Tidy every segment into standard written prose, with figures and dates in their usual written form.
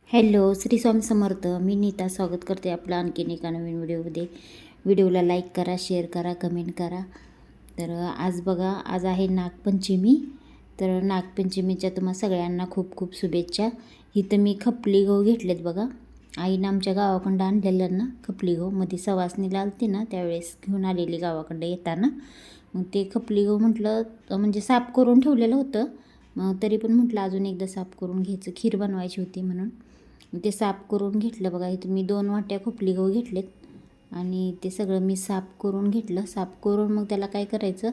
Hello, Shri Swami Samarth. मी नीता स्वागत करते आपलं आणखीन एका नवीन व्हिडिओमध्ये. व्हिडिओला लाईक करा, शेअर करा, कमेंट करा. तर आज बघा, आज आहे नागपंचमी. तर नागपंचमीच्या तुम्हा सगळ्यांना खूप खूप शुभेच्छा. इथं मी खपली गहू घेतलेत बघा. आईनं आमच्या गावाकडं आणलेलं ना खपली गहू. मध्ये सवासणीला आलती ना त्यावेळेस घेऊन आलेली गावाकडं येताना. मग ते खपली गहू म्हटलं म्हणजे साफ करून ठेवलेलं होतं. मग तरी पण म्हटलं अजून एकदा साफ करून घ्यायचं, खीर बनवायची होती म्हणून. ते साफ करून घेतलं बघा. इथं मी 2 वाट्या खपली गहू घेतलेत आणि ते सगळं मी साफ करून घेतलं. साफ करून मग त्याला काय करायचं,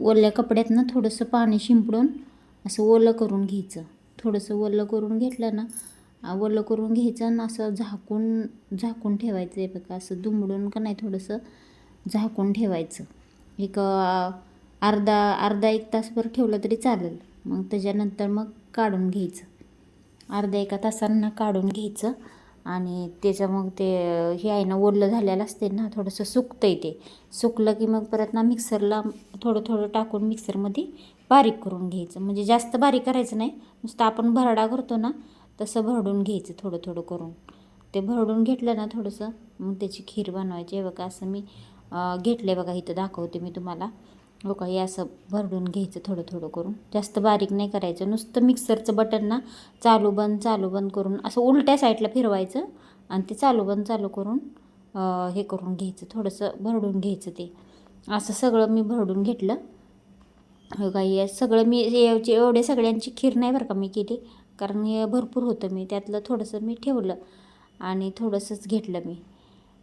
ओल्या कपड्यात ना थोडंसं पाणी शिंपडून असं ओलं करून घ्यायचं. थोडंसं ओलं करून घेतलं ना, ओलं करून घ्यायचं आणि असं झाकून ठेवायचं आहे बघा. असं दुमडून का नाही थोडंसं झाकून ठेवायचं. एक अर्धा 1 तासभर ठेवलं तरी चालेल. मग त्याच्यानंतर मग काढून घ्यायचं. अर्ध्या 1 तासांना काढून घ्यायचं आणि त्याचं मग ते हे आहे ना ओलं झालेलं असते ना, थोडंसं सुकतं आहे. ते सुकलं की मग परत ना मिक्सरला थोडं थोडं टाकून मिक्सरमध्ये बारीक करून घ्यायचं. म्हणजे जास्त बारीक करायचं नाही, नुसतं आपण भरडा करतो ना तसं भरडून घ्यायचं थोडं थोडं करून. ते भरडून घेतलं ना थोडंसं, मग त्याची खीर बनवायची आहे बघा. असं मी घेतलं बघा, इथं दाखवते मी तुम्हाला. हो का, हे असं भरडून घ्यायचं थोडं थोडं करून. जास्त बारीक नाही करायचं. नुसतं मिक्सरचं बटन ना चालू बंद करून असं उलट्या साईडला फिरवायचं आणि ते चालू करून हे करून घ्यायचं, थोडंसं भरडून घ्यायचं. ते असं सगळं मी भरडून घेतलं. हो का, हे सगळं मी एवढे सगळ्यांची खीर नाही बरं का मी केली, कारण हे भरपूर होतं. मी त्यातलं थोडंसं मी ठेवलं आणि थोडंसंच घेतलं मी.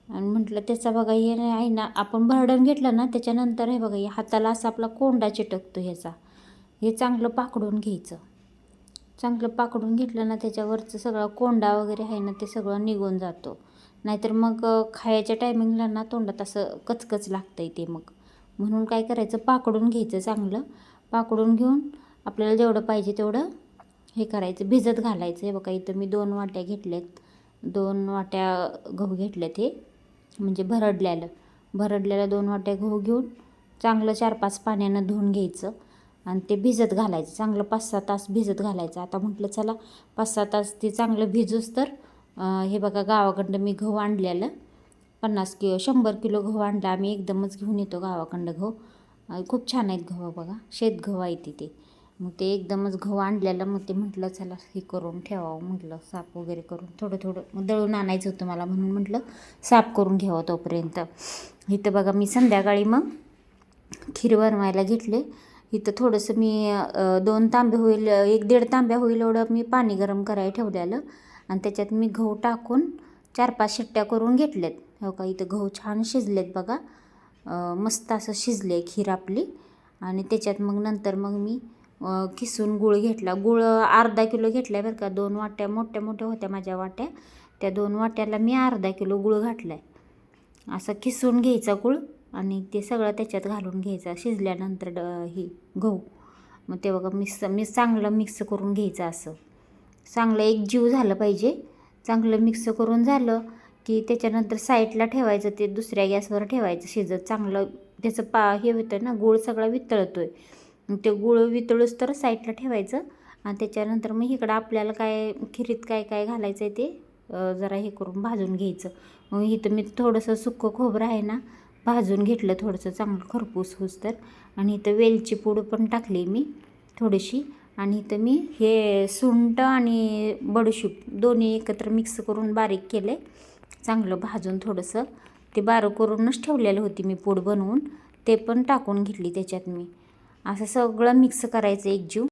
आणि म्हटलं त्याचा बघा हे आहे ना, आपण भरडून घेतलं ना त्याच्यानंतर हे बघा, हाताला असा आपला कोंडा चिटकतो ह्याचा. हे चांगलं पाकडून घ्यायचं. चांगलं पाकडून घेतलं ना त्याच्यावरचं सगळं कोंडा वगैरे आहे ना ते सगळं निघून जातो. नाहीतर मग खायच्या टायमिंगला ना तोंडात असं कचकच लागतं आहे ते. मग म्हणून काय करायचं, पाकडून घ्यायचं चांगलं. पाकडून घेऊन आपल्याला जेवढं पाहिजे तेवढं हे करायचं, भिजत घालायचं. हे बघा, इथं मी 2 वाट्या घेतल्यात. 2 वाट्या गहू घेतलेत. हे म्हणजे भरडलेलं 2 वाट्या गहू घेऊन चांगलं 4-5 पाण्यानं धुवून घ्यायचं आणि ते भिजत घालायचं. चांगलं 5-6 तास भिजत घालायचं. आता म्हटलं चला 5-6 तास ते चांगलं भिजूस तर हे बघा, गावाकडं मी गहू आणलेलं 100 किलो गहू आणला आम्ही. एकदमच घेऊन येतो गावाकडं गहू. खूप छान आहेत गहू बघा, शेतगहू आहे ते. मग ते एकदमच गहू आणलेलं. मग ते म्हटलं चला हे करून ठेवावं, म्हटलं साफ वगैरे करून थोडं थोडं. मग दळून आणायचं होतं मला, म्हणून म्हटलं साफ करून घ्यावं तोपर्यंत. इथं बघा, मी संध्याकाळी मग खीर बनवायला घेतले. इथं थोडंसं मी 2 तांबे होईल, 1-1.5 तांब्या होईल एवढं मी पाणी गरम करायला ठेवलेलं आणि त्याच्यात मी गहू टाकून 4-5 शिट्ट्या करून घेतल्यात. हो का, इथं गहू छान शिजलेत बघा. मस्त असं शिजले खीर आपली. आणि त्याच्यात मग नंतर मग मी किसून गूळ घेतला. गूळ अर्धा किलो घेतला आहे बरं का. 2 वाट्या मोठ्या होत्या माझ्या वाट्या, त्या 2 वाट्याला मी अर्धा किलो गूळ घातला आहे. असं किसून घ्यायचा गूळ आणि ते सगळं त्याच्यात घालून घ्यायचं शिजल्यानंतर ही गहू. मग ते बघा चांगलं मिक्स करून घ्यायचं. असं चांगलं एकजीव झालं पाहिजे. चांगलं मिक्स करून झालं की त्याच्यानंतर साईडला ठेवायचं. ते दुसऱ्या गॅसवर ठेवायचं शिजत. चांगलं त्याचं हे होतं ना, गूळ सगळा वितळतो आहे. मग ते गूळ वितळूस तर साईडला ठेवायचं आणि त्याच्यानंतर मग इकडं आपल्याला काय खिरीत काय काय घालायचं आहे ते जरा हे करून भाजून घ्यायचं. मग इथं मी थोडंसं सुकं खोबरं आहे ना भाजून घेतलं थोडंसं चांगलं खरपूस होस तर. आणि इथं वेलची पूड पण टाकली मी थोडीशी. आणि इथं मी हे सुंठ आणि बडीशेप दोन्ही एकत्र मिक्स करून बारीक केले. चांगलं भाजून थोडंसं ते बारीक करूनच ठेवलेलं होती मी पूड बनवून, ते पण टाकून घेतली त्याच्यात मी. असं सगळं मिक्स करायचं एकजीव.